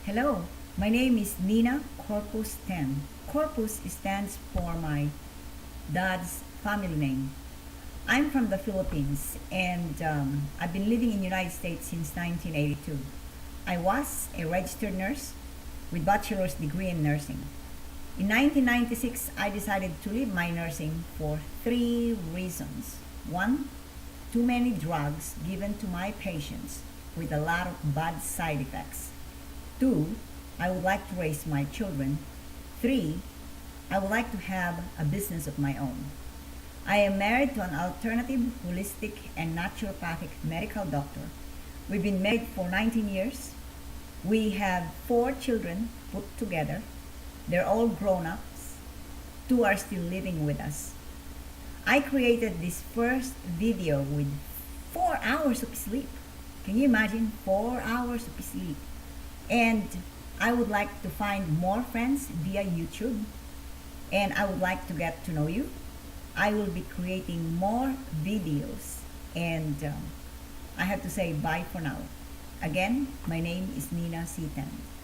Hello, my name is Nina Corpus 10. Corpus stands for my dad's family name. I'm from the Philippines and I've been living in the United States since 1982. I was a registered nurse with bachelor's degree in nursing. In 1996, I decided to leave my nursing for three reasons. One, too many drugs given to my patients with a lot of bad side effects. Two, I would like to raise my children. Three, I would like to have a business of my own. I am married to an alternative, holistic, and naturopathic medical doctor. We've been married for 19 years. We have four children put together. They're all grown ups. Two are still living with us. I created this first video with 4 hours of sleep. Can you imagine 4 hours of sleep? And I would like to find more friends via YouTube. And I would like to get to know you. I will be creating more videos. And I have to say bye for now. Again, my name is Nina C10.